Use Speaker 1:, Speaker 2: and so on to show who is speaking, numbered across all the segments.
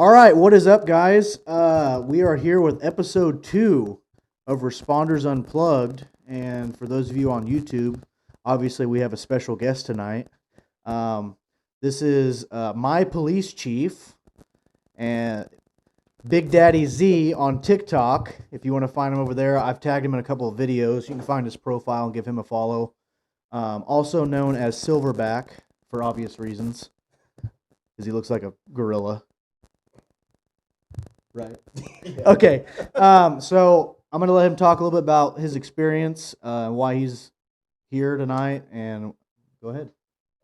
Speaker 1: All right, what is up, guys? We are here with episode 2 of Responders Unplugged. And for those of you on YouTube, obviously we have a special guest tonight. Um, this is my police chief and Big Daddy Z on TikTok. If you want to find him over there, I've tagged him in a couple of videos. You can find his profile and give him a follow. Also known as Silverback for obvious reasons, because he looks like a gorilla. Right.
Speaker 2: Yeah.
Speaker 1: Okay. So I'm gonna let him talk a little bit about his experience, why he's here tonight, and go ahead.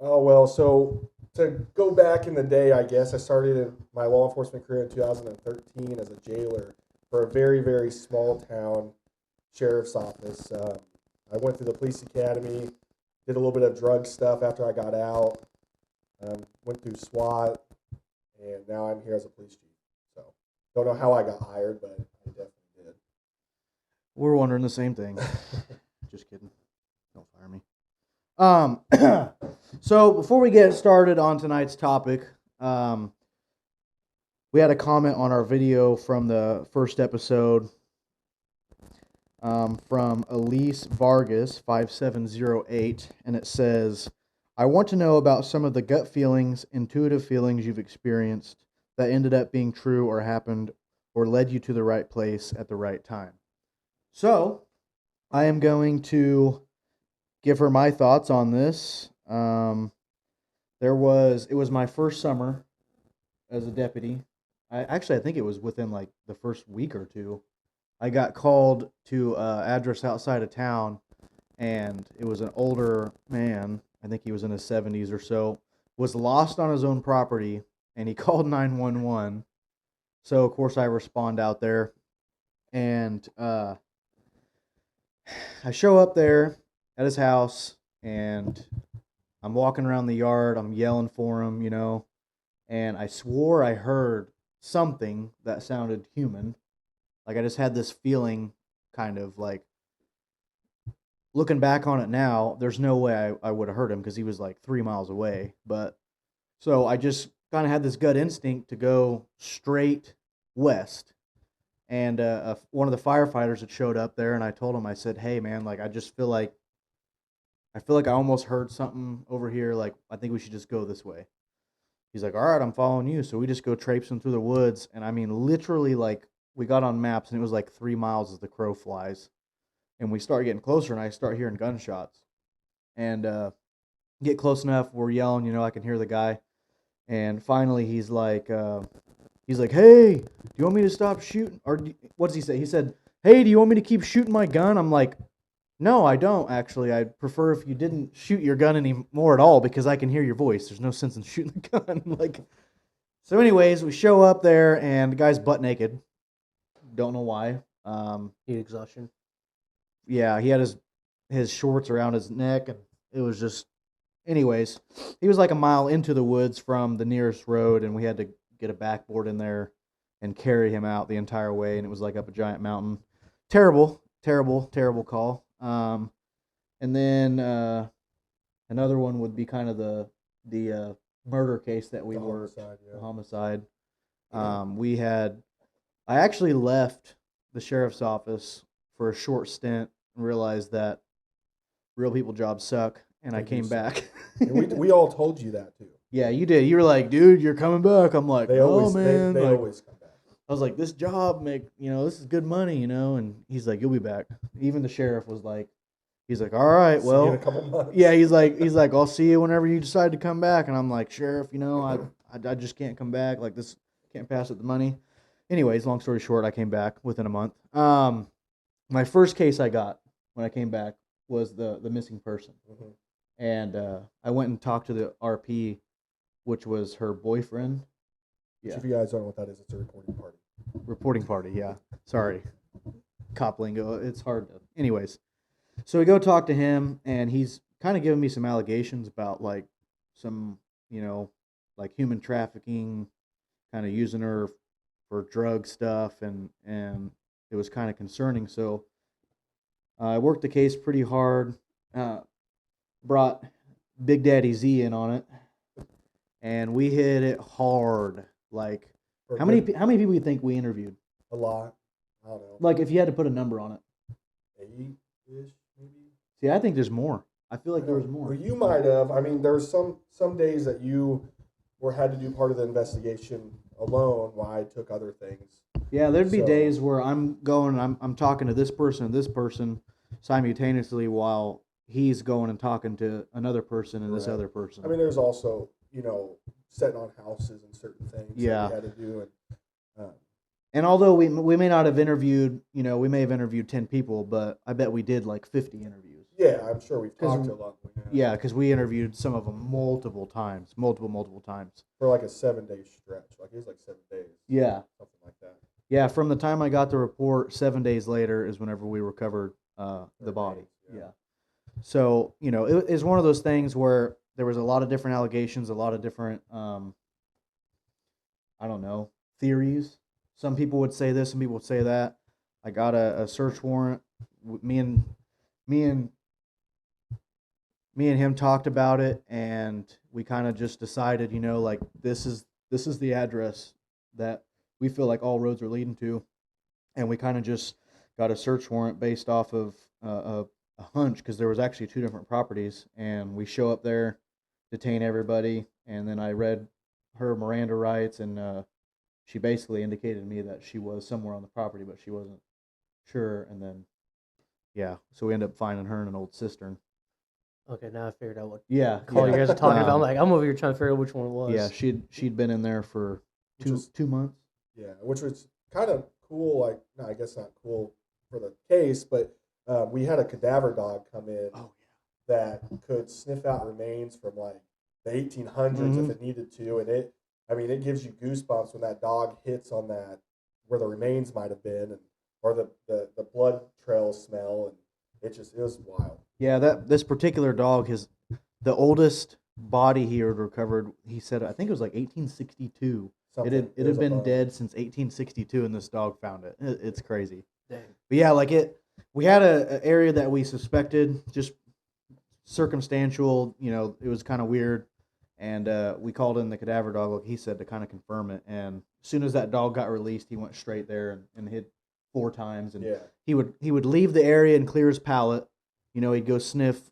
Speaker 2: Oh, well, so to go back in the day, I guess I started in my law enforcement career in 2013 as a jailer for a very, very small town sheriff's office. I went through the police academy, did a little bit of drug stuff after I got out, went through SWAT, and now I'm here as a police chief. So don't know how I got hired, but I definitely
Speaker 1: We're wondering the same thing. Just kidding. Don't fire me. So before we get started on tonight's topic, we had a comment on our video from the first episode from Elise Vargas 5708, and it says, "I want to know about some of the gut feelings, intuitive feelings you've experienced that ended up being true or happened or led you to the right place at the right time." So, I am going to give her my thoughts on this. It was my first summer as a deputy. I think it was within like the first week or two. I got called to address outside of town, and it was an older man. I think he was in his 70s or so. Was lost on his own property, and he called 911. So of course I respond out there, and I show up there at his house, and I'm walking around the yard. I'm yelling for him, and I swore I heard something that sounded human. Like I just had this feeling, kind of like looking back on it now. There's no way I would have heard him because he was like 3 miles away. But so I just kind of had this gut instinct to go straight west. And one of the firefighters had showed up there, and I told him, I said, "Hey, man, like I feel like I almost heard something over here. Like I think we should just go this way." He's like, "All right, I'm following you." So we just go traipsing through the woods, and I mean, literally, like we got on maps, and it was like 3 miles as the crow flies. And we start getting closer, and I start hearing gunshots, and get close enough. We're yelling, I can hear the guy, and finally he's like, "Hey, do you want me to stop shooting?" Or what does he say? He said, "Hey, do you want me to keep shooting my gun?" I'm like, "No, I don't actually. I'd prefer if you didn't shoot your gun anymore at all because I can hear your voice. There's no sense in shooting the gun." Like, so, anyways, we show up there, and the guy's butt naked. Don't know why.
Speaker 3: Heat exhaustion.
Speaker 1: Yeah, he had his shorts around his neck, and it was just. Anyways, he was like a mile into the woods from the nearest road, and we had to get a backboard in there and carry him out the entire way, and it was like up a giant mountain. Terrible, terrible, terrible call. And then another one would be kind of the murder case that we
Speaker 2: The
Speaker 1: worked,
Speaker 2: homicide, yeah.
Speaker 1: the homicide. I actually left the sheriff's office for a short stint and realized that real people jobs suck, and I
Speaker 2: They do
Speaker 1: came
Speaker 2: suck.
Speaker 1: back.
Speaker 2: And we all told you that too.
Speaker 1: Yeah, you did. You were like, "Dude, you're coming back." I'm like,
Speaker 2: They
Speaker 1: "No,
Speaker 2: always
Speaker 1: man."
Speaker 2: they
Speaker 1: Like,
Speaker 2: always come back.
Speaker 1: I was like, "This job this is good money, And he's like, "You'll be back." Even the sheriff was like, he's like, "All right,
Speaker 2: See you in
Speaker 1: well."
Speaker 2: a couple months.
Speaker 1: Yeah, he's like, "I'll see you whenever you decide to come back." And I'm like, "Sheriff, I just can't come back. Like this can't pass up the money." Anyways, long story short, I came back within a month. My first case I got when I came back was the missing person.
Speaker 2: Mhm.
Speaker 1: And I went and talked to the RP, which was her boyfriend.
Speaker 2: Which
Speaker 1: Yeah.
Speaker 2: if you guys don't know what that is, it's a reporting party.
Speaker 1: Reporting party, yeah. Sorry. Cop lingo. It's hard to. Anyways, so we go talk to him, and he's kind of giving me some allegations about like some, like human trafficking, kind of using her for drug stuff, and it was kind of concerning. So I worked the case pretty hard. Brought Big Daddy Z in on it, and we hit it hard. Like
Speaker 2: for
Speaker 1: How many people do you think we interviewed?
Speaker 2: A lot. I don't know.
Speaker 1: Like, if you had to put a number on it.
Speaker 2: 8-ish, maybe.
Speaker 1: See, I think there's more. I feel like there was more.
Speaker 2: Well, you might have. I mean, there was some days that you had to do part of the investigation alone while I took other things.
Speaker 1: Yeah, there'd be
Speaker 2: So-
Speaker 1: days where I'm going and I'm talking to this person and this person simultaneously while he's going and talking to another person and this
Speaker 2: Right.
Speaker 1: other person.
Speaker 2: I mean, there's also, setting on houses and certain things
Speaker 1: Yeah.
Speaker 2: that we had to do.
Speaker 1: And although we may not have interviewed, we may have interviewed 10 people, but I bet we did like 50 interviews.
Speaker 2: Yeah, I'm sure we've
Speaker 1: 'Cause-
Speaker 2: talked to a lot.
Speaker 1: Yeah, because we interviewed some of them multiple times.
Speaker 2: For like a 7-day stretch. Like, it was like 7 days.
Speaker 1: Yeah.
Speaker 2: Something like that.
Speaker 1: Yeah, from the time I got the report, 7 days later is whenever we recovered the body.
Speaker 2: remains,
Speaker 1: Yeah. So, it is one of those things where there was a lot of different allegations, a lot of different, I don't know, theories. Some people would say this, some people would say that. I got a search warrant. Me and him talked about it, and we kind of just decided, like this is the address that we feel like all roads are leading to, and we kind of just got a search warrant based off of a hunch because there was actually 2 different properties, and we show up there, detain everybody, and then I read her Miranda rights, and she basically indicated to me that she was somewhere on the property, but she wasn't sure, and then so we ended up finding her in an old cistern.
Speaker 3: Okay, now I figured out what
Speaker 1: Yeah,
Speaker 3: call you guys are talking about. I'm
Speaker 1: Um,
Speaker 3: like, I'm over here trying to figure out which one it was.
Speaker 1: Yeah, she'd been in there for
Speaker 2: Which
Speaker 1: two
Speaker 2: was-
Speaker 1: 2 months.
Speaker 2: Yeah, which was kind of cool. Like, no, I guess not cool for the case, but we had a cadaver dog come in
Speaker 1: Oh
Speaker 2: that could sniff out remains from like the 1800s
Speaker 1: Mhm.
Speaker 2: if it needed to, and it gives you goosebumps when that dog hits on that where the remains might have been, or the blood trail smell, and it was wild.
Speaker 1: Yeah, this particular dog the oldest body he had recovered. He said I think it was like 1862. It
Speaker 2: was
Speaker 1: had been
Speaker 2: above.
Speaker 1: dead since 1862, and this dog found it. It's crazy.
Speaker 3: Dang.
Speaker 1: But yeah, we had a area that we suspected, just circumstantial. It was kind of weird, and we called in the cadaver dog, like he said, to kind of confirm it. And as soon as that dog got released, he went straight there and hit 4 times. And
Speaker 2: Yeah,
Speaker 1: he would leave the area and clear his palate. He'd go sniff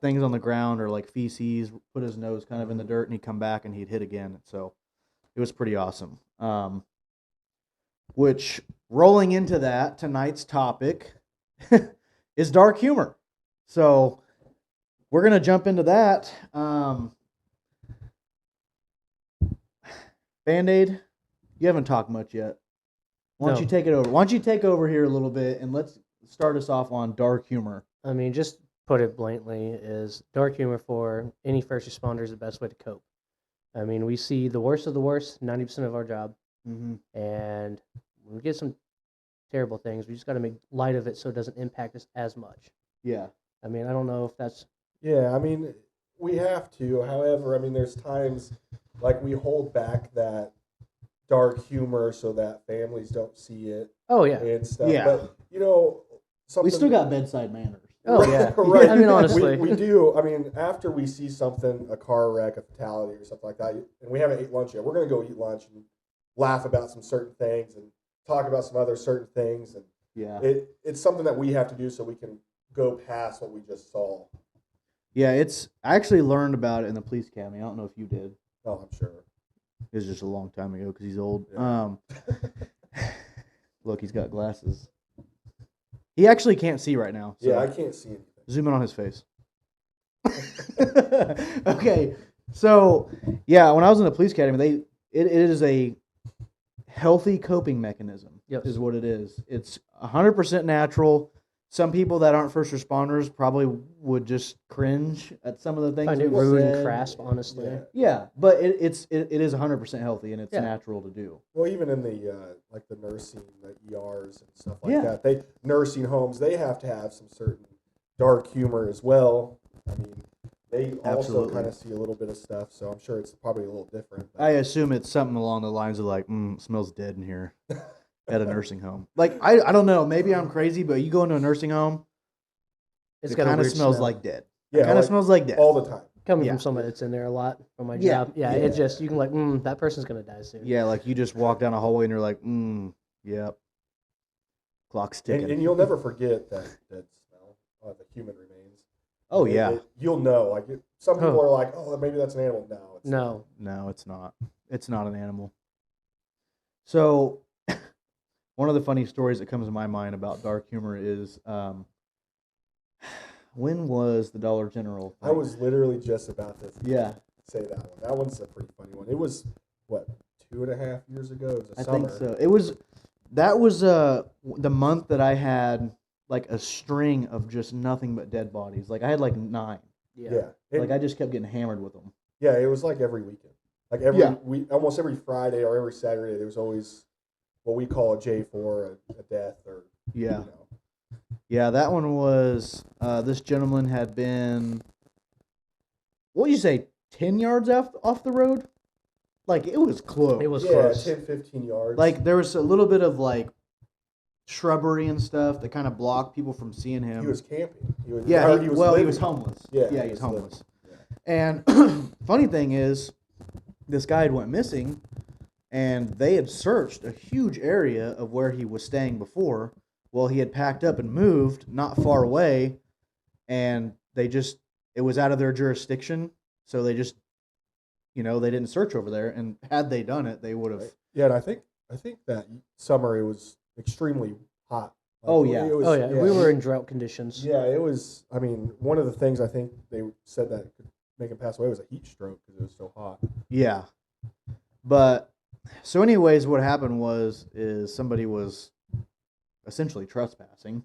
Speaker 1: things on the ground or like feces, put his nose kind of in the dirt, and he'd come back and he'd hit again. So it was pretty awesome. Which, rolling into that, tonight's topic is dark humor. So we're going to jump into that. Band-Aid, you haven't talked much yet. Why don't
Speaker 3: No.
Speaker 1: you take it over? Why don't you take over here a little bit, and let's start us off on dark humor.
Speaker 3: I mean, just put it bluntly, is dark humor for any first responder is the best way to cope. I mean, we see the worst of the worst 90% of our job,
Speaker 1: Mm-hmm.
Speaker 3: and when we get some terrible things, we just got to make light of it so it doesn't impact us as much.
Speaker 1: Yeah.
Speaker 3: I mean, I don't know if that's
Speaker 2: yeah. I mean, we have to. However, I mean, there's times like we hold back that dark humor so that families don't see it
Speaker 3: oh yeah,
Speaker 2: and stuff.
Speaker 1: Yeah.
Speaker 2: But something
Speaker 1: We still got bedside manners.
Speaker 3: oh yeah.
Speaker 2: Right.
Speaker 3: I mean, honestly,
Speaker 2: we do. I mean, after we see something, a car wreck, a fatality, or something like that, and we haven't ate lunch yet, we're gonna go eat lunch and laugh about some certain things and talk about some other certain things, and
Speaker 1: Yeah.
Speaker 2: it's something that we have to do so we can go past what we just saw.
Speaker 1: Yeah, I actually learned about it in the police academy. I don't know if you did.
Speaker 2: Oh, I'm sure.
Speaker 1: It was just a long time ago because he's old.
Speaker 2: Yeah.
Speaker 1: Look, he's got glasses. He actually can't see right now. So
Speaker 2: Yeah, I can't see anything.
Speaker 1: zoom in on his face. Okay, so yeah, when I was in the police academy, it is a healthy coping mechanism.
Speaker 3: Yes.
Speaker 1: Is what it is. It's 100% natural. Some people that aren't first responders probably would just cringe at some of the things
Speaker 3: find it
Speaker 1: we've
Speaker 3: rude and
Speaker 1: said.
Speaker 3: crass, honestly.
Speaker 2: Yeah.
Speaker 1: Yeah, but it is 100% healthy and it's
Speaker 3: Yeah.
Speaker 1: natural to do.
Speaker 2: Well, even in the like the nursing, the ERs and stuff like
Speaker 1: Yeah.
Speaker 2: that, nursing homes, they have to have some certain dark humor as well. I mean, they also
Speaker 1: Absolutely.
Speaker 2: kind of see a little bit of stuff, so I'm sure it's probably a little different. but-
Speaker 1: I assume it's something along the lines of like, it smells dead in here at a nursing home. Like I don't know, maybe I'm crazy, but you go into a nursing home,
Speaker 3: It's
Speaker 1: it
Speaker 3: got a
Speaker 1: kind of
Speaker 3: weird
Speaker 1: smells
Speaker 3: smell.
Speaker 1: like dead.
Speaker 2: yeah,
Speaker 1: It kind of
Speaker 2: like,
Speaker 1: smells like death.
Speaker 2: all the time.
Speaker 3: Coming
Speaker 1: Yeah.
Speaker 3: from somebody that's in there a lot from my
Speaker 1: Yeah.
Speaker 3: job, yeah, it just you can like, that person's gonna die soon.
Speaker 1: Yeah, like you just walk down a hallway and you're like, yep. Clock's ticking.
Speaker 2: And you'll never forget that smell of the human remains.
Speaker 1: Oh yeah.
Speaker 2: You'll know. Like some people are like, oh, maybe that's an animal. No, it's
Speaker 3: No.
Speaker 1: No, it's not. It's not an animal. So, one of the funny stories that comes to my mind about dark humor is, when was the Dollar General
Speaker 2: I
Speaker 1: thing?
Speaker 2: was literally just about to
Speaker 1: Yeah,
Speaker 2: say that one. That one's a pretty funny one. It was what 2.5 years ago. It was a
Speaker 1: I
Speaker 2: summer.
Speaker 1: think so. That was the month that I had like a string of just nothing but dead bodies. Like I had like 9.
Speaker 2: Yeah. And-
Speaker 1: Like I just kept getting hammered with them.
Speaker 2: yeah, it was like every weekend. Like every
Speaker 1: Yeah.
Speaker 2: week, almost every Friday or every Saturday, there was always what we call a J4, a death, or
Speaker 1: Yeah.
Speaker 2: you know.
Speaker 1: Yeah, that one was this gentleman had been, what would you say, 10 yards off the road? Like it was close.
Speaker 3: It was
Speaker 2: Yeah,
Speaker 3: close.
Speaker 2: 10, 15 yards.
Speaker 1: Like there was a little bit of like shrubbery and stuff that kind of blocked people from seeing him.
Speaker 2: he was camping. He was,
Speaker 1: Yeah,
Speaker 2: or
Speaker 1: he was
Speaker 2: living.
Speaker 1: homeless.
Speaker 2: Yeah,
Speaker 1: Yeah,
Speaker 2: he
Speaker 1: he's
Speaker 2: was living.
Speaker 1: homeless.
Speaker 2: Yeah.
Speaker 1: And funny thing is, this guy had went missing, and they had searched a huge area of where he was staying before. Well, he had packed up and moved not far away, and it was out of their jurisdiction, so they just, they didn't search over there. And had they done it, they would have.
Speaker 2: Yeah, and I think that summer it was extremely hot. Like,
Speaker 1: Oh, yeah.
Speaker 2: it was-
Speaker 3: Oh yeah, we were in drought conditions.
Speaker 2: Yeah, it was. I mean, one of the things I think they said that could make him pass away was a heat stroke because it was so hot.
Speaker 1: Yeah. But so anyways, what happened is somebody was essentially trespassing,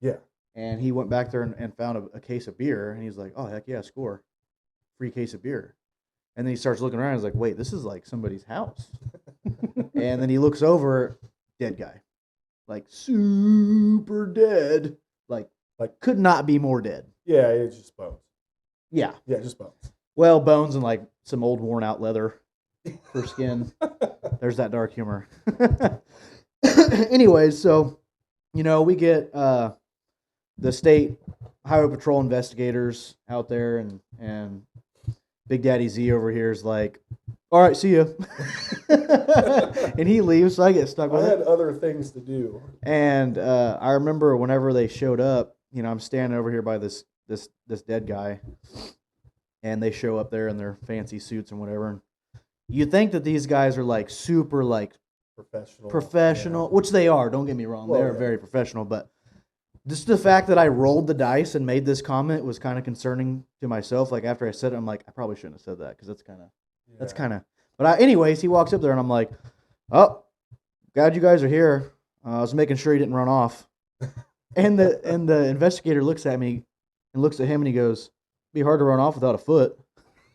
Speaker 2: Yeah.
Speaker 1: and he went back there and found a case of beer, and he's like, "Oh heck yeah, score. Free case of beer." And then he starts looking around and he's like, "Wait, this is like somebody's house." And then he looks over, dead guy. Like super dead. Like could not be more dead.
Speaker 2: Yeah, it's just bones.
Speaker 1: Yeah.
Speaker 2: Yeah, just bones.
Speaker 1: Well, bones and like some old worn out leather for skin. There's that dark humor. Anyways, so we get the state highway patrol investigators out there, and Big Daddy Z over here is like, "All right, see ya," and he leaves. So I get stuck
Speaker 2: I
Speaker 1: with
Speaker 2: had
Speaker 1: it.
Speaker 2: other things to do.
Speaker 1: And I remember whenever they showed up, I'm standing over here by this dead guy, and they show up there in their fancy suits and whatever. And you think that these guys are like super like professional, which they are. Don't get me wrong;
Speaker 2: Well,
Speaker 1: they are
Speaker 2: yeah.
Speaker 1: very professional. But just the fact that I rolled the dice and made this comment was kind of concerning to myself. Like after I said it, I'm like, I probably shouldn't have said that because that's kind of. But anyways, he walks up there and I'm like, "Oh, glad you guys are here. I was making sure he didn't run off." And the investigator looks at me and looks at him and he goes, "Be hard to run off without a foot,"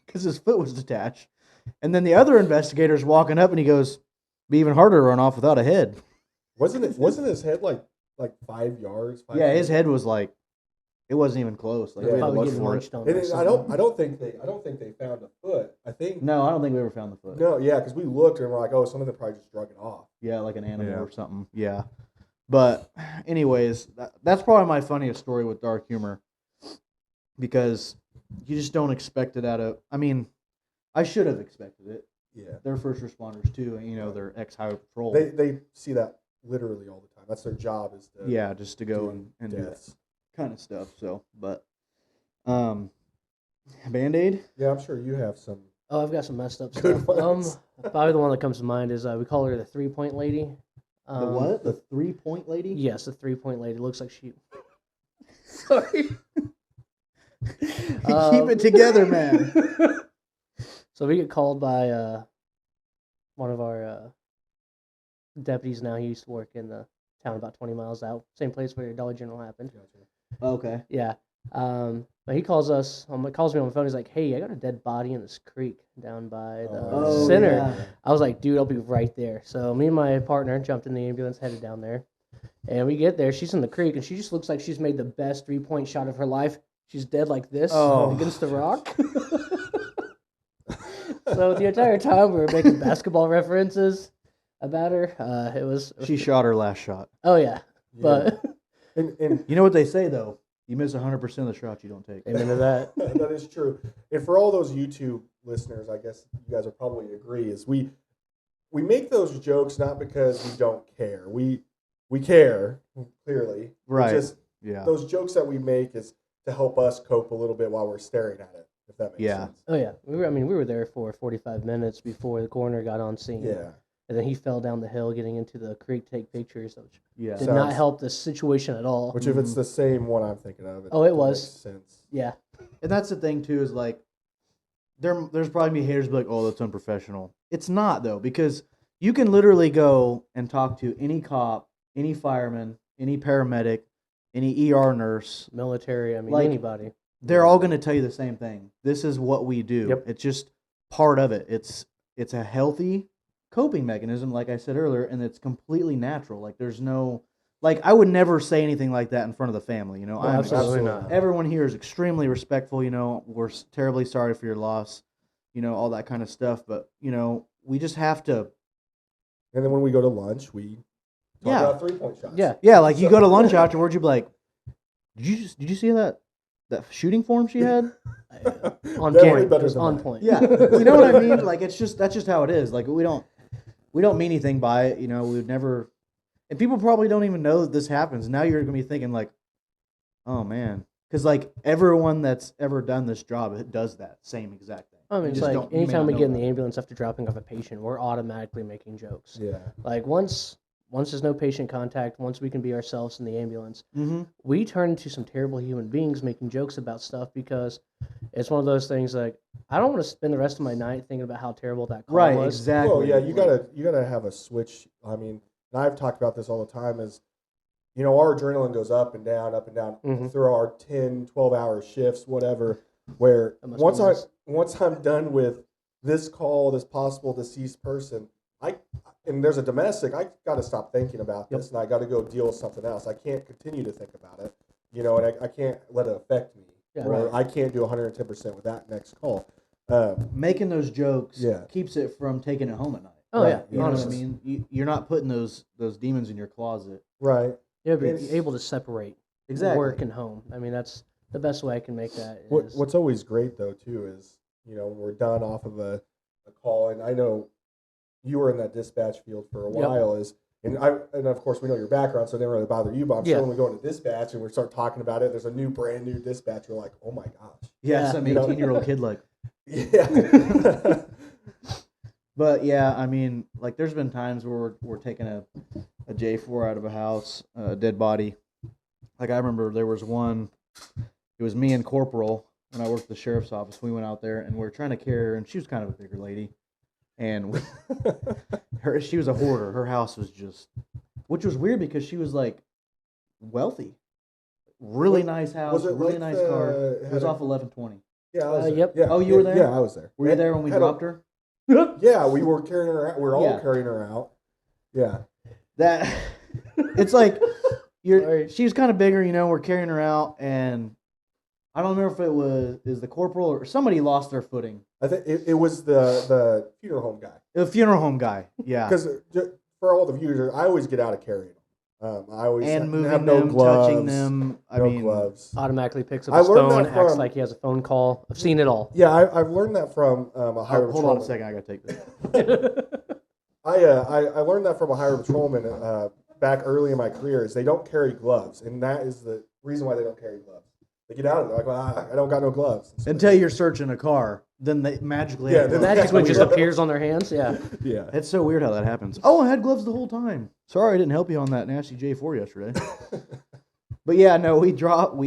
Speaker 1: because his foot was detached. And then the other investigator's walking up and he goes, "Be even harder to run off without a head."
Speaker 2: Wasn't his head like 5 yards?
Speaker 1: Yeah, his head was like, it wasn't even close. Like
Speaker 2: Yeah.
Speaker 1: we had to
Speaker 3: Probably
Speaker 1: look
Speaker 3: getting
Speaker 1: for
Speaker 3: lunched
Speaker 1: it.
Speaker 3: on.
Speaker 2: And
Speaker 3: by
Speaker 2: I
Speaker 3: something.
Speaker 2: don't think they found a foot. I think
Speaker 1: No, I don't think we ever found the foot.
Speaker 2: no, yeah, because we looked and we're like, oh, some of them probably just drug it off.
Speaker 1: Yeah, like an animal
Speaker 2: Yeah.
Speaker 1: or something. Yeah. But anyways, that's probably my funniest story with dark humor, because you just don't expect it out of. I mean, I should have expected it.
Speaker 2: Yeah,
Speaker 1: They're first responders too, and they're ex-highway patrol.
Speaker 2: they see that literally all the time. That's their job is to
Speaker 1: yeah, just to go
Speaker 2: do
Speaker 1: and do that
Speaker 2: deaths.
Speaker 1: kind of stuff. So, but Band-Aid.
Speaker 2: Yeah, I'm sure you have some.
Speaker 3: Oh, I've got some messed up
Speaker 2: Good
Speaker 3: stuff.
Speaker 2: ones.
Speaker 3: Probably the one that comes to mind is we call her the 3-point lady.
Speaker 1: The what? The 3-point lady?
Speaker 3: Yes, the 3-point lady. Looks like she. Sorry.
Speaker 1: Keep it together, man.
Speaker 3: So we get called by one of our deputies now. He used to work in the town about 20 miles out. Same place where Dollar General happened.
Speaker 1: Okay.
Speaker 3: Yeah. But he calls us. Calls me on the phone. He's like, "Hey, I got a dead body in this creek down by the
Speaker 2: Oh,
Speaker 3: center."
Speaker 1: yeah.
Speaker 3: I was like, "Dude, I'll be right there." So me and my partner jumped in the ambulance, headed down there, and we get there. She's in the creek, and she just looks like she's made the best 3-point shot of her life. She's dead like this against the rock. So the entire time we were making basketball references about her. It was
Speaker 1: She shot her last shot.
Speaker 3: oh yeah,
Speaker 2: Yeah.
Speaker 3: but
Speaker 2: and
Speaker 1: You know what they say though? You miss 100% of the shots you don't take.
Speaker 3: Amen to that.
Speaker 2: That is true. And for all those YouTube listeners, I guess you guys will probably agree, is we make those jokes not because we don't care. We care, clearly.
Speaker 1: Right.
Speaker 2: Just
Speaker 1: Yeah.
Speaker 2: those jokes that we make is to help us cope a little bit while we're staring at it, if that makes
Speaker 1: Yeah.
Speaker 2: sense.
Speaker 3: Oh yeah, we were there for 45 minutes before the coroner got on scene.
Speaker 2: Yeah.
Speaker 3: And then he fell down the hill getting into the creek to take pictures, which
Speaker 1: Yeah.
Speaker 3: did
Speaker 2: Sounds-
Speaker 3: not help the situation at all.
Speaker 2: Which if it's the same one I'm thinking of,
Speaker 3: Oh, it was.
Speaker 2: makes sense.
Speaker 3: Yeah.
Speaker 1: And that's the thing too, is like there's probably be haters be like, oh, that's unprofessional. It's not though, because you can literally go and talk to any cop, any fireman, any paramedic, any ER nurse.
Speaker 3: Military, I mean,
Speaker 1: Like-
Speaker 3: anybody.
Speaker 1: They're all going to tell you the same thing. This is what we do.
Speaker 3: Yep.
Speaker 1: It's just part of it. It's a healthy coping mechanism, like I said earlier, and it's completely natural. Like there's no, like I would never say anything like that in front of the family. You know,
Speaker 3: No,
Speaker 1: I'm
Speaker 3: absolutely not.
Speaker 1: Everyone here is extremely respectful. You know, we're terribly sorry for your loss. You know, all that kind of stuff. But you know, we just have to.
Speaker 2: And then when we go to lunch, we talk
Speaker 1: Yeah.
Speaker 2: about 3-point shots.
Speaker 3: Yeah.
Speaker 1: Yeah, like you go to lunch afterwards, you'd be like, did you see that shooting form she had?
Speaker 3: On
Speaker 2: Definitely
Speaker 3: point.
Speaker 2: better
Speaker 3: It was
Speaker 2: than
Speaker 3: on
Speaker 2: mine.
Speaker 3: point.
Speaker 1: Yeah, you know what I mean. Like that's just how it is. Like we don't mean anything by it. You know, we would never. And people probably don't even know that this happens. Now you're gonna be thinking like, oh man, because like everyone that's ever done this job does that same exact thing.
Speaker 3: I mean,
Speaker 1: You
Speaker 3: it's
Speaker 1: just
Speaker 3: like
Speaker 1: don't- you may
Speaker 3: anytime
Speaker 1: not
Speaker 3: we
Speaker 1: know
Speaker 3: get in
Speaker 1: about
Speaker 3: the
Speaker 1: it.
Speaker 3: ambulance after dropping off a patient, we're automatically making jokes.
Speaker 2: Yeah.
Speaker 3: Like once there's no patient contact, once we can be ourselves in the ambulance,
Speaker 1: Mm-hmm.
Speaker 3: we turn into some terrible human beings making jokes about stuff because it's one of those things like I don't want to spend the rest of my night thinking about how terrible that call
Speaker 1: Right,
Speaker 3: was.
Speaker 1: exactly.
Speaker 2: Well, yeah, you
Speaker 1: Like,
Speaker 2: gotta have a switch. I mean, and I've talked about this all the time. Is our adrenaline goes up and down
Speaker 3: Mhm.
Speaker 2: through our 10, 12-hour shifts, whatever. Where
Speaker 3: That must be nice.
Speaker 2: once I'm done with this call, this possible deceased person, and there's a domestic, I got to stop thinking about
Speaker 3: Yep.
Speaker 2: this, and I got to go deal with something else. I can't continue to think about it, and I can't let it affect me.
Speaker 3: Yeah.
Speaker 2: Or
Speaker 1: Right.
Speaker 2: I can't do 110% with that next call.
Speaker 1: making those jokes
Speaker 2: Yeah.
Speaker 1: keeps it from taking it home at night.
Speaker 3: Oh
Speaker 2: Right,
Speaker 3: yeah,
Speaker 1: You know what I
Speaker 3: honestly.
Speaker 1: mean? You're not putting those demons in your closet.
Speaker 2: Right.
Speaker 3: Yeah, but
Speaker 2: It's-
Speaker 3: you're able to separate
Speaker 1: Exactly.
Speaker 3: work and home. I mean, that's the best way I can make that. Is,
Speaker 2: What's always great though too is when we're done off of a call, and I know you were in that dispatch field for a
Speaker 3: Yep.
Speaker 2: while. And of course we know your background, so it didn't really bother you. But I'm
Speaker 3: Yeah.
Speaker 2: sure when we go into dispatch and we start talking about it, there's a brand new dispatch. You're like, oh my gosh,
Speaker 1: Yeah,
Speaker 3: Yeah.
Speaker 1: some
Speaker 2: You know?
Speaker 1: 18-year-old kid like.
Speaker 2: yeah,
Speaker 1: But yeah, I mean, like there's been times where we're taking a J4 out of a house, a dead body. Like I remember there was one. It was me and Corporal when I worked at the sheriff's office. We went out there and we were trying to carry her, and she was kind of a bigger lady, and she was a hoarder. Her house was just, which was weird because she was like wealthy, really nice house,
Speaker 2: was it
Speaker 1: really
Speaker 2: like
Speaker 1: nice
Speaker 2: the-
Speaker 1: car. It
Speaker 2: had
Speaker 1: was
Speaker 2: a-
Speaker 1: off 1120.
Speaker 2: yeah. I was there.
Speaker 3: Yep.
Speaker 2: Yeah.
Speaker 1: Oh, you were there?
Speaker 2: Yeah, I was there.
Speaker 1: Were you there when we
Speaker 2: Had a-
Speaker 1: dropped her?
Speaker 2: Yeah, we were carrying her out. We were all
Speaker 1: Yeah.
Speaker 2: carrying her out. Yeah.
Speaker 1: That it's like
Speaker 3: Sorry.
Speaker 1: she was kind of bigger, we're carrying her out, and I don't remember if it was the corporal or somebody lost their footing.
Speaker 2: I think it was the funeral home guy.
Speaker 1: The funeral home guy, yeah.
Speaker 2: Because for all the viewers, I always get out of carrying them. I always
Speaker 1: And
Speaker 2: have
Speaker 1: moving
Speaker 2: no
Speaker 1: them,
Speaker 2: gloves,
Speaker 1: touching them. I
Speaker 2: no
Speaker 1: mean,
Speaker 2: gloves.
Speaker 3: automatically picks up
Speaker 2: I
Speaker 3: his
Speaker 2: learned
Speaker 3: phone,
Speaker 2: that
Speaker 3: acts
Speaker 2: from-
Speaker 3: like he has a phone call. I've seen it all.
Speaker 2: Yeah, I've learned that from a highway
Speaker 1: hold on a
Speaker 2: patrolman.
Speaker 1: second, I gotta take this.
Speaker 2: I learned that from a highway patrolman back early in my career. Is they don't carry gloves, and that is the reason why they don't carry gloves. They get out of it like, well, I don't got no gloves.
Speaker 1: Until you're searching a car, then they magically.
Speaker 2: Yeah,
Speaker 1: have
Speaker 2: then
Speaker 1: gloves.
Speaker 3: Magically just
Speaker 2: weird.
Speaker 3: appears on their hands. Yeah.
Speaker 2: Yeah.
Speaker 1: It's so weird how that happens. Oh, I had gloves the whole time. Sorry, I didn't help you on that nasty J4 yesterday. But yeah, no, we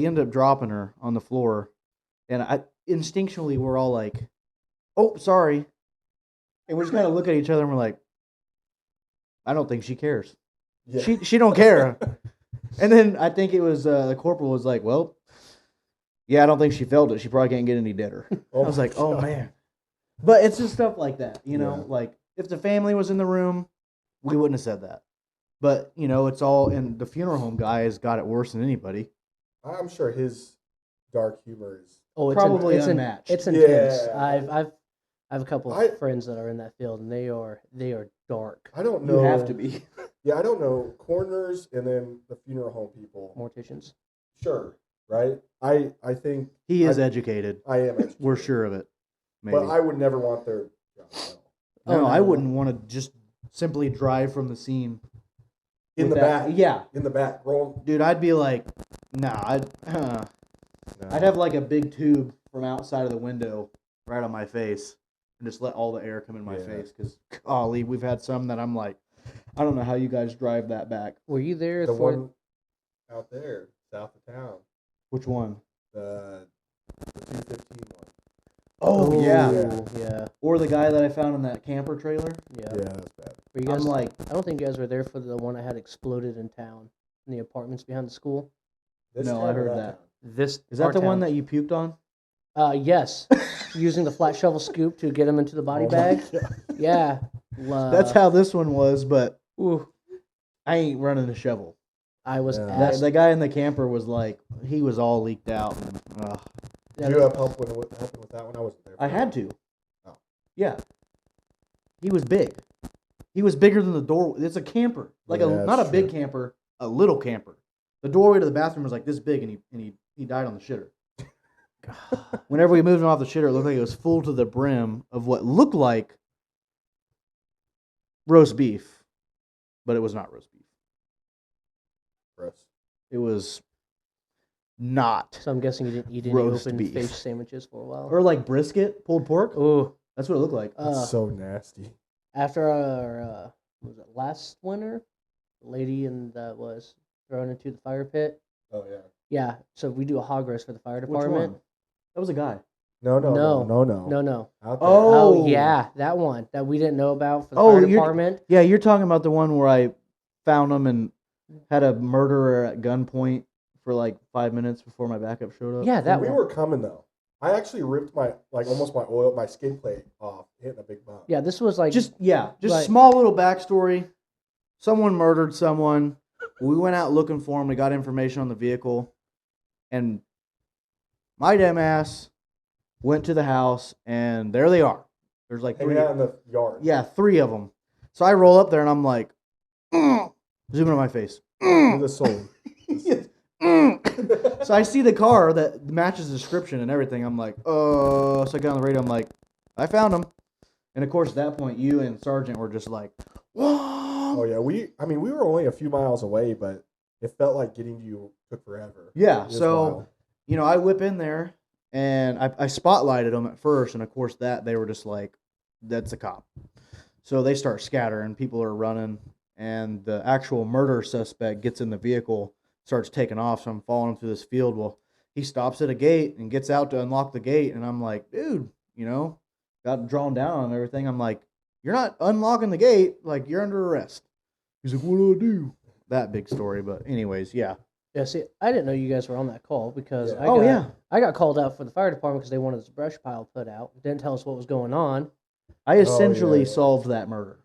Speaker 1: ended up dropping her on the floor, and instinctually we're all like, "Oh, sorry," and we just kind of look at each other and we're like, "I don't think she cares.
Speaker 2: Yeah.
Speaker 1: She don't care." And then I think it was the corporal was like, "Well, yeah, I don't think she felt it. She probably can't get any deader." I was like, "Oh man," but it's just stuff like that,
Speaker 2: Yeah.
Speaker 1: Like if the family was in the room, we wouldn't have said that. But it's all, and the funeral home guy has got it worse than anybody.
Speaker 2: I'm sure his dark humor is.
Speaker 3: Oh, it's
Speaker 1: Probably
Speaker 3: it's
Speaker 1: unmatched.
Speaker 3: It's intense.
Speaker 2: Yeah.
Speaker 3: I have a couple
Speaker 2: I-
Speaker 3: of friends that are in that field, and they are dark.
Speaker 2: I don't
Speaker 1: You
Speaker 2: know.
Speaker 1: have to be.
Speaker 2: Yeah, I don't know. Coroners and then the funeral home people.
Speaker 3: Morticians.
Speaker 2: Sure. right? I think
Speaker 1: He is
Speaker 2: I-
Speaker 1: educated.
Speaker 2: I am educated.
Speaker 1: We're sure of it. Maybe.
Speaker 2: But I would never want their job. No.
Speaker 1: no,
Speaker 3: Oh,
Speaker 1: I
Speaker 3: no.
Speaker 1: wouldn't want to just simply drive from the scene.
Speaker 2: In
Speaker 1: with
Speaker 2: the
Speaker 1: that-
Speaker 2: back.
Speaker 1: Yeah.
Speaker 2: In the back. Roll.
Speaker 1: Dude, I'd be like, nah, I'd have like a big tube from outside of the window right on my face and just let all the air come in my
Speaker 2: Yeah.
Speaker 1: face. Because, golly, we've had some that I'm like, I don't know how you guys drive that back.
Speaker 3: Were you there
Speaker 2: the
Speaker 3: for?
Speaker 2: one out there, south of town.
Speaker 1: Which one?
Speaker 2: The 215 one.
Speaker 1: Oh, yeah.
Speaker 3: yeah,
Speaker 1: Or the guy that I found in that camper trailer.
Speaker 3: yeah.
Speaker 2: Yeah, that's bad.
Speaker 3: Were you
Speaker 1: I'm
Speaker 3: guys?
Speaker 1: like,
Speaker 3: I don't think you guys were there for the one that had exploded in town, in the apartments behind the school.
Speaker 2: This
Speaker 1: No,
Speaker 2: town
Speaker 1: I
Speaker 2: or
Speaker 1: heard that.
Speaker 2: town?
Speaker 3: This
Speaker 1: is that the one that you puked on?
Speaker 3: Yes, using the flat shovel scoop to get him into the body
Speaker 2: Oh my
Speaker 3: bag.
Speaker 2: God.
Speaker 3: Yeah,
Speaker 1: That's how this one was, but
Speaker 3: Ooh,
Speaker 1: I ain't running a shovel.
Speaker 3: I was
Speaker 2: Yeah.
Speaker 1: That,
Speaker 3: asked.
Speaker 1: the guy in the camper was like, he was all leaked out. And,
Speaker 2: Did you have help helping with that one? I wasn't there.
Speaker 1: I had to.
Speaker 2: Oh.
Speaker 1: Yeah. He was big. He was bigger than the door. It's a camper, like
Speaker 2: Yeah,
Speaker 1: not a
Speaker 2: that's
Speaker 1: big
Speaker 2: true.
Speaker 1: camper, a little camper. The doorway to the bathroom was like this big, and he died on the shitter. Whenever we moved him off the shitter, it looked like it was full to the brim of what looked like roast beef, but it was not roast beef.
Speaker 2: Gross.
Speaker 1: It was not,
Speaker 3: So I'm guessing you didn't eat any
Speaker 1: Roast
Speaker 3: open
Speaker 1: beef.
Speaker 3: fish sandwiches for a while.
Speaker 1: or like brisket, pulled pork.
Speaker 3: Ooh,
Speaker 1: That's what it looked like.
Speaker 2: That's so nasty.
Speaker 3: after our was it last winter, the lady that was thrown into the fire pit.
Speaker 2: Oh yeah.
Speaker 3: Yeah, so we do a hog roast for the fire
Speaker 1: Which
Speaker 3: department.
Speaker 1: one? That was a guy.
Speaker 2: No.
Speaker 3: No.
Speaker 2: Out there.
Speaker 1: Oh.
Speaker 3: Oh yeah, that one that we didn't know about for the
Speaker 1: Oh,
Speaker 3: fire
Speaker 1: you're-
Speaker 3: department.
Speaker 1: Yeah, you're talking about the one where I found him and had a murderer at gunpoint for like 5 minutes before my backup showed up.
Speaker 3: Yeah,
Speaker 2: When
Speaker 3: that
Speaker 2: we
Speaker 3: one.
Speaker 2: were coming though, I actually ripped almost my skid plate off, hitting a big bump.
Speaker 3: Yeah, this was like
Speaker 1: Just
Speaker 3: Right.
Speaker 1: small little backstory. Someone murdered someone. We went out looking for him. We got information on the vehicle, and my damn ass went to the house, and there they are. There's like
Speaker 2: Hanging
Speaker 1: three.
Speaker 2: out in the yard.
Speaker 1: Yeah, 3 of them. So I roll up there, and I'm like, zooming on my face.
Speaker 2: With the soul.
Speaker 1: So I see the car that matches the description and everything. I'm like, so I get on the radio. I'm like, I found him. And of course, at that point, you and Sergeant were just like, whoa.
Speaker 2: Oh yeah, we were only a few miles away, but it felt like getting to you took forever.
Speaker 1: Yeah.
Speaker 2: It was
Speaker 1: So,
Speaker 2: wild.
Speaker 1: I whip in there and I spotlighted them at first. And of course, they were just like, that's a cop. So they start scattering. People are running. And the actual murder suspect gets in the vehicle, starts taking off. So I'm following him through this field. Well, he stops at a gate and gets out to unlock the gate. And I'm like, dude, got drawn down on everything. I'm like, you're not unlocking the gate. Like, you're under arrest. He's like, what do I do? That big story. But anyways, yeah.
Speaker 3: Yeah, see, I didn't know you guys were on that call because
Speaker 2: Yeah.
Speaker 3: I got called out for the fire department because they wanted this brush pile put out. Didn't tell us what was going on.
Speaker 1: I essentially
Speaker 2: yeah.
Speaker 1: solved that murder.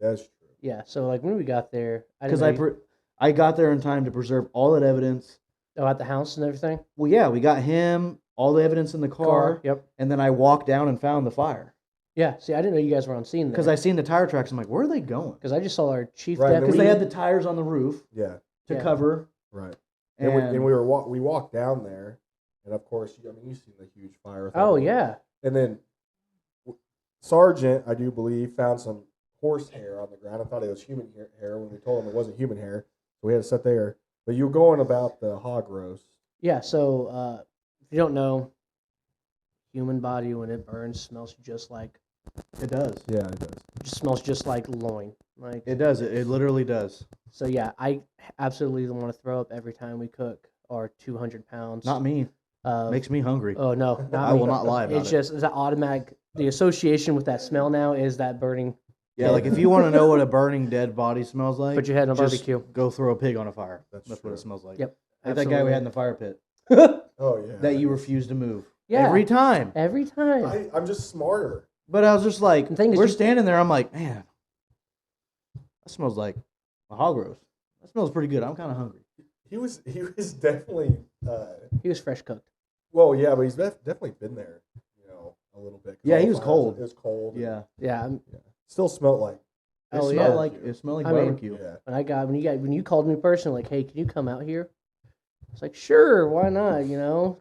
Speaker 2: That's true.
Speaker 3: Yeah, so like when we got there, I didn't
Speaker 1: Because
Speaker 3: know
Speaker 1: I got there in time to preserve all that evidence.
Speaker 3: at the house and everything.
Speaker 1: Well, yeah, we got him, all the evidence in the car,
Speaker 3: Yep.
Speaker 1: and then I walked down and found the fire.
Speaker 3: Yeah. See, I didn't know you guys were on scene
Speaker 1: Because I seen the tire tracks. I'm like, where are they going?
Speaker 3: because I just saw our chief
Speaker 2: Right,
Speaker 3: deputy.
Speaker 1: Because they had the tires on the roof
Speaker 2: Yeah.
Speaker 1: to
Speaker 3: Yeah.
Speaker 1: cover.
Speaker 2: Right.
Speaker 1: And,
Speaker 2: And we walked down there, and of course, you've seen the huge fire.
Speaker 3: Oh
Speaker 2: thing.
Speaker 3: yeah.
Speaker 2: And then Sergeant, I do believe, found some horse hair on the ground. I thought it was human hair when we told him it wasn't human hair. So we had to sit there. But you were going about the hog roast.
Speaker 3: Yeah. So if you don't know, human body when it burns smells just like
Speaker 1: it does.
Speaker 2: Yeah, it does.
Speaker 3: just smells just like loin. Like
Speaker 1: It does. It literally does.
Speaker 3: so. Yeah, I absolutely want to throw up every time we cook our 200 pounds.
Speaker 1: Not me. Makes me hungry.
Speaker 3: Oh no, not
Speaker 1: I
Speaker 3: me.
Speaker 1: will not lie about
Speaker 3: It's
Speaker 1: it.
Speaker 3: just that automatic. The association with that smell now is that burning.
Speaker 1: Yeah, like if you want to know what a burning dead body smells like,
Speaker 3: Put your head on a
Speaker 1: just
Speaker 3: barbecue.
Speaker 1: Go throw a pig on a fire.
Speaker 2: That's
Speaker 1: what
Speaker 2: true.
Speaker 1: it smells like.
Speaker 3: Yep.
Speaker 1: Like that guy we had in the fire pit
Speaker 2: Oh, yeah.
Speaker 1: that you refused to move.
Speaker 3: Yeah.
Speaker 1: Every time.
Speaker 3: Every time.
Speaker 2: I'm just smarter.
Speaker 1: But I was just like,
Speaker 3: The thing is
Speaker 1: we're
Speaker 3: you-
Speaker 1: standing there. I'm like, man, that smells like a hog roast. That smells pretty good. I'm kind of hungry.
Speaker 2: He was definitely,
Speaker 3: He was fresh cooked.
Speaker 2: well, yeah, but he's definitely been there, a little bit. 'Cause
Speaker 1: Yeah,
Speaker 2: all
Speaker 1: he
Speaker 2: the
Speaker 1: was
Speaker 2: fires-
Speaker 1: cold.
Speaker 2: It was cold.
Speaker 1: Yeah.
Speaker 3: Yeah.
Speaker 2: Still smelled like,
Speaker 1: It
Speaker 3: Oh,
Speaker 1: smelled
Speaker 3: yeah.
Speaker 1: like
Speaker 3: I mean,
Speaker 1: barbecue.
Speaker 2: yeah.
Speaker 3: When you called me personally, like, hey, can you come out here? It's like, sure, why not?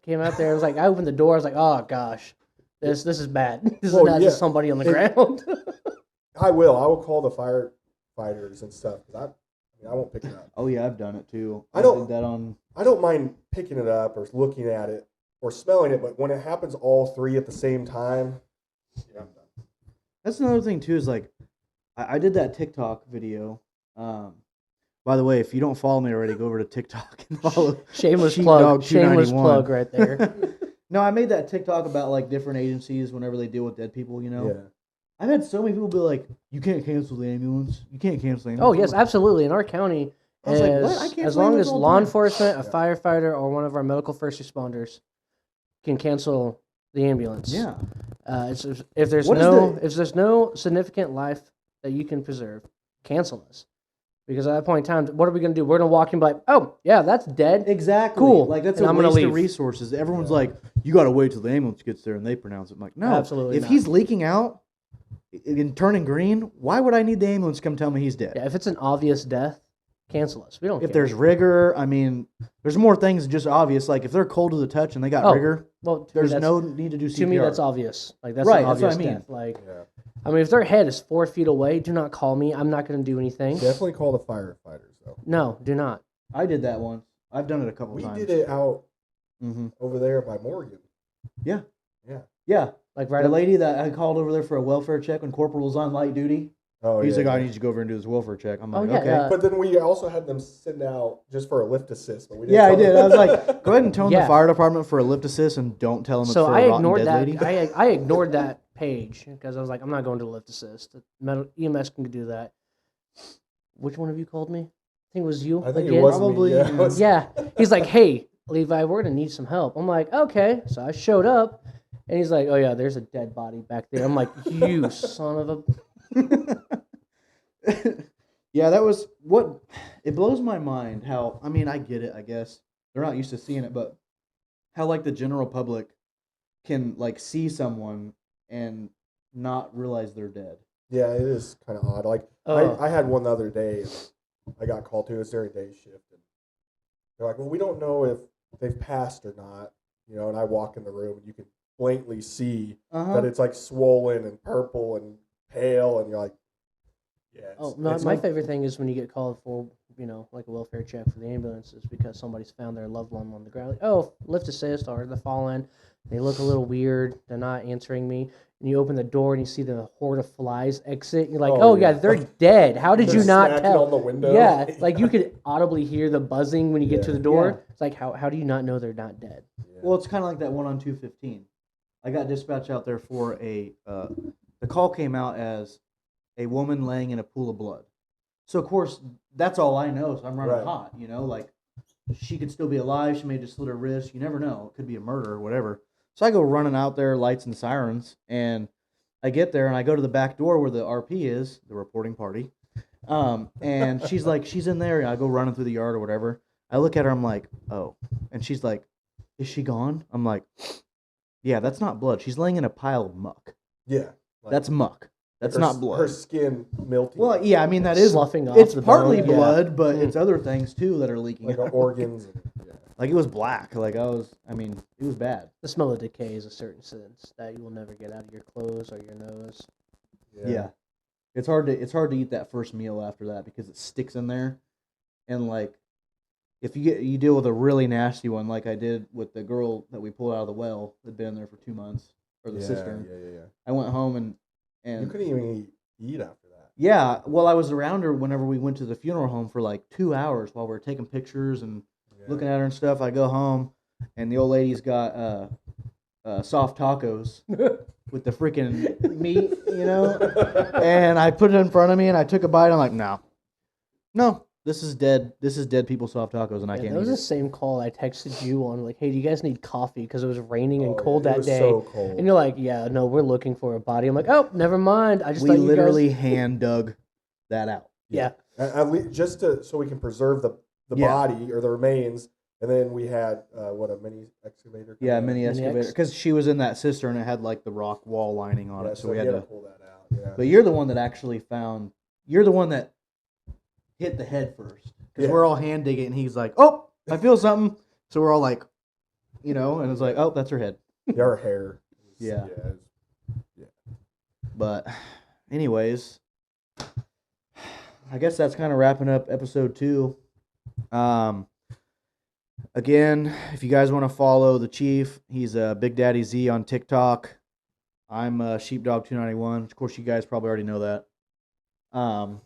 Speaker 3: Came out there. I was like, I opened the door. I was like, oh gosh, this is bad. This is not just somebody on the ground.
Speaker 2: I will call the firefighters and stuff because I won't pick it up.
Speaker 1: Oh yeah, I've done it too.
Speaker 2: I don't-
Speaker 1: did that on.
Speaker 2: I don't mind picking it up or looking at it or smelling it, but when it happens all three at the same time, yeah, I'm done.
Speaker 1: That's another thing too. Is like, I did that TikTok video. By the way, if you don't follow me already, go over to TikTok and follow.
Speaker 3: Shameless
Speaker 1: Sheepdog
Speaker 3: plug. Shameless
Speaker 1: 291.
Speaker 3: plug right there.
Speaker 1: No, I made that TikTok about like different agencies whenever they deal with dead people.
Speaker 2: Yeah.
Speaker 1: I've had so many people be like, "You can't cancel the ambulance. You can't cancel the
Speaker 3: Oh
Speaker 1: ambulance."
Speaker 3: yes, absolutely. In our county,
Speaker 1: I was like, what? I cancel
Speaker 3: as long
Speaker 1: ambulance
Speaker 3: as
Speaker 1: all the
Speaker 3: law
Speaker 1: time.
Speaker 3: enforcement, a
Speaker 2: Yeah.
Speaker 3: firefighter, or one of our medical first responders can cancel the ambulance.
Speaker 1: Yeah.
Speaker 3: It's, if there's
Speaker 1: What is
Speaker 3: if there's no significant life that you can preserve, cancel us. Because at that point in time, what are we going to do? We're going to walk in and be like, oh, yeah, that's dead.
Speaker 1: Exactly.
Speaker 3: Cool.
Speaker 1: Like that's
Speaker 3: And
Speaker 1: a
Speaker 3: I'm gonna
Speaker 1: waste of
Speaker 3: leave.
Speaker 1: resources. Everyone's
Speaker 2: Yeah.
Speaker 1: like, "You got to wait till the ambulance gets there and they pronounce it." I'm like, no,
Speaker 3: Absolutely
Speaker 1: If
Speaker 3: not.
Speaker 1: he's leaking out and turning green, why would I need the ambulance to come tell me he's dead?
Speaker 3: Yeah, if it's an obvious death, cancel us. We don't
Speaker 1: If
Speaker 3: care.
Speaker 1: there's rigor, I mean, there's more things than just obvious. Like if they're cold to the touch and they got
Speaker 3: Oh,
Speaker 1: rigor,
Speaker 3: well, to
Speaker 1: there's
Speaker 3: me, that's,
Speaker 1: no need to do CPR.
Speaker 3: to me, that's obvious. Like, that's
Speaker 1: Right,
Speaker 3: an
Speaker 1: that's what
Speaker 3: obvious
Speaker 1: I mean.
Speaker 3: death. Like,
Speaker 2: Yeah.
Speaker 3: I mean, if their head is 4 feet away, do not call me. I'm not going to do anything.
Speaker 2: Definitely call the firefighters though.
Speaker 3: No, do not.
Speaker 1: I did that once. I've done it a couple
Speaker 2: We
Speaker 1: times.
Speaker 2: did it out
Speaker 1: Mm-hmm.
Speaker 2: over there by Morgan.
Speaker 1: Yeah.
Speaker 2: Yeah.
Speaker 1: Yeah.
Speaker 3: Like, right
Speaker 1: The
Speaker 3: up-
Speaker 1: lady that I called over there for a welfare check when Corporal was on light duty,
Speaker 2: Oh,
Speaker 1: he's
Speaker 2: yeah,
Speaker 1: like, "I
Speaker 2: yeah.
Speaker 1: need you to go over and do this welfare check." I'm
Speaker 3: Oh,
Speaker 1: like,
Speaker 3: yeah,
Speaker 1: "Okay."
Speaker 2: But then we also had them send out just for a lift assist. But we didn't
Speaker 1: Yeah, I
Speaker 2: tell
Speaker 1: did.
Speaker 2: them.
Speaker 1: I was like, "Go ahead and tone
Speaker 3: Yeah.
Speaker 1: the fire department for a lift assist and don't tell them it's
Speaker 3: So
Speaker 1: for
Speaker 3: I
Speaker 1: a rotten
Speaker 3: ignored
Speaker 1: dead
Speaker 3: that.
Speaker 1: lady."
Speaker 3: I ignored that page because I was like, I'm not going to lift assist. EMS can do that. Which one of you called me? I think it was you.
Speaker 2: I think
Speaker 3: again.
Speaker 2: it was
Speaker 1: Probably,
Speaker 2: me. Yeah. it was-
Speaker 3: Yeah. He's like, hey, Levi, we're gonna need some help. I'm like, okay. So I showed up, and he's like, oh yeah, there's a dead body back there. I'm like, you son of a.
Speaker 1: Yeah, that was what it blows my mind how I mean I get it, I guess. They're not used to seeing it, but how like the general public can like see someone and not realize they're dead.
Speaker 2: Yeah, it is kind of odd. Like
Speaker 3: Oh.
Speaker 2: I had one the other day. I got called to. It was during day shift, and they're like, "Well, we don't know if they've passed or not." And I walk in the room, and you can blatantly see that it's like swollen and purple and pale, and you're like, "Yeah."
Speaker 3: Oh, no, my favorite thing is when you get called for, like a welfare check for the ambulances because somebody's found their loved one on the ground. Like, oh, lift assist or the fallen. They look a little weird. They're not answering me. And you open the door and you see the horde of flies exit. You're like,
Speaker 2: Oh,
Speaker 3: oh yeah,
Speaker 2: yeah.
Speaker 3: they're dead. How did
Speaker 2: They're
Speaker 3: you not
Speaker 2: snacking
Speaker 3: tell?
Speaker 2: on the window.
Speaker 3: Yeah, like you could audibly hear the buzzing when you get to
Speaker 2: Yeah.
Speaker 3: the door.
Speaker 1: Yeah.
Speaker 3: It's like, how do you not know they're not dead?
Speaker 2: Yeah.
Speaker 1: Well, it's kind of like that one on 215. I got dispatched out there for the call came out as a woman laying in a pool of blood. So of course that's all I know. So I'm running
Speaker 2: Right.
Speaker 1: hot, like she could still be alive. She may just slit her wrist. You never know. It could be a murder or whatever. So I go running out there, lights and sirens, and I get there and I go to the back door where the RP is, the reporting party. And she's like, she's in there. And I go running through the yard or whatever. I look at her. I'm like, oh. And she's like, is she gone? I'm like, yeah, that's not blood. She's laying in a pile of muck.
Speaker 2: yeah, like,
Speaker 1: That's muck. That's
Speaker 2: her
Speaker 1: not
Speaker 2: s-
Speaker 1: blood.
Speaker 2: Her skin melting.
Speaker 1: Well, yeah, I mean that is
Speaker 3: Sloughing off
Speaker 1: it's
Speaker 3: the
Speaker 1: partly
Speaker 3: bone, yeah.
Speaker 1: blood, but
Speaker 3: Mm.
Speaker 1: it's other things too that are leaking.
Speaker 2: like
Speaker 1: out.
Speaker 2: organs. And, yeah.
Speaker 1: Like it was black. Like I mean, it was bad.
Speaker 3: The smell of decay is a certain sense that you will never get out of your clothes or your nose.
Speaker 1: Yeah. It's hard to eat that first meal after that because it sticks in there, and like if you deal with a really nasty one like I did with the girl that we pulled out of the well that'd been in there for 2 months or the cistern.
Speaker 2: Yeah.
Speaker 1: I went home and
Speaker 2: You couldn't even eat after that.
Speaker 1: yeah, well I was around her whenever we went to the funeral home for like 2 hours while we were taking pictures and
Speaker 2: Yeah.
Speaker 1: looking at her and stuff. I go home and the old lady's got soft tacos with the freaking meat, and I put it in front of me and I took a bite. I'm like, no, this is dead. This is dead people soft tacos, and I
Speaker 3: Yeah,
Speaker 1: can't
Speaker 3: that was
Speaker 1: eat
Speaker 3: the
Speaker 1: it.
Speaker 3: same call I texted you on. Like, hey, do you guys need coffee? Because it was raining and
Speaker 2: Oh,
Speaker 3: cold
Speaker 2: yeah, it
Speaker 3: that
Speaker 2: was
Speaker 3: day.
Speaker 2: So cold.
Speaker 3: And you're like, yeah, no, we're looking for a body. I'm like, oh, never mind. I just
Speaker 1: We
Speaker 3: thought you
Speaker 1: literally
Speaker 3: guys...
Speaker 1: hand dug that out.
Speaker 3: Yeah.
Speaker 2: At least just so we can preserve the
Speaker 1: Yeah.
Speaker 2: body or the remains, and then we had a mini excavator.
Speaker 1: Yeah,
Speaker 2: come in.
Speaker 1: mini excavator,
Speaker 3: X?
Speaker 1: because she was in that cistern. It had like the rock wall lining on
Speaker 2: Yeah,
Speaker 1: it, so we had to.
Speaker 2: pull that out. Yeah.
Speaker 1: But you're the one that actually found. You're the one that hit the head first, because
Speaker 2: Yeah.
Speaker 1: we're all hand digging, and he's like, "Oh, I feel something." So we're all like, you know, and it's like, oh, that's her head.
Speaker 2: Your hair.
Speaker 1: Yeah.
Speaker 2: Yeah.
Speaker 1: But anyways, I guess that's kind of wrapping up episode 2. Again, if you guys want to follow the Chief, he's Big Daddy Z on TikTok. I'm Sheepdog291. Of course, you guys probably already know that. And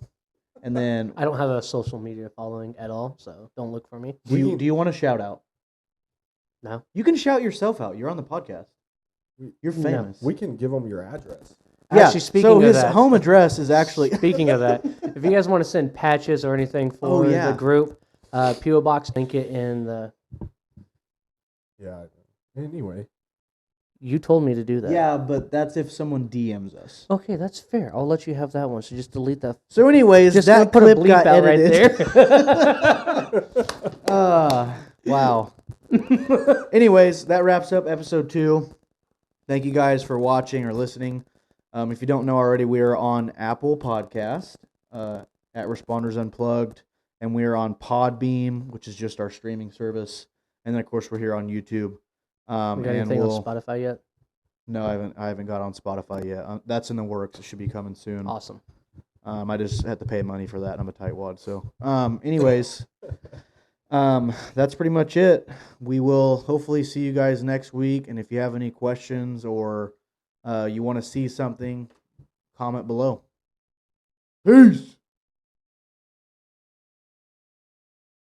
Speaker 1: then
Speaker 3: I don't have a social media following at all, so don't look for me.
Speaker 1: do you want to shout out?
Speaker 3: No.
Speaker 1: You can shout yourself out. You're on the podcast. You're
Speaker 3: No.
Speaker 1: famous.
Speaker 2: We can give them your address.
Speaker 3: Actually, speaking
Speaker 1: so
Speaker 3: of
Speaker 1: his
Speaker 3: that,
Speaker 1: home address is actually
Speaker 3: speaking of that, if you guys want to send patches or anything for
Speaker 1: yeah.
Speaker 3: the group, PO Box, link it in the.
Speaker 2: Yeah. Anyway.
Speaker 3: You told me to do that.
Speaker 1: Yeah, but that's if someone DMs us.
Speaker 3: Okay, that's fair. I'll let you have that one. So just delete that.
Speaker 1: So, anyways,
Speaker 3: Just
Speaker 1: that
Speaker 3: put a
Speaker 1: clip
Speaker 3: bleep
Speaker 1: got
Speaker 3: out right
Speaker 1: edited.
Speaker 3: there.
Speaker 1: Wow. Anyways, that wraps up episode 2. Thank you guys for watching or listening. If you don't know already, we are on Apple Podcast at Responders Unplugged, and we are on Podbeam, which is just our streaming service, and then of course we're here on YouTube.
Speaker 3: We got
Speaker 1: and
Speaker 3: anything on Spotify yet?
Speaker 1: No, I haven't got on Spotify yet. That's in the works. It should be coming soon.
Speaker 3: Awesome.
Speaker 1: I just had to pay money for that, and I'm a tightwad. So, anyways, that's pretty much it. We will hopefully see you guys next week. And if you have any questions or you want to see something, comment below. Peace.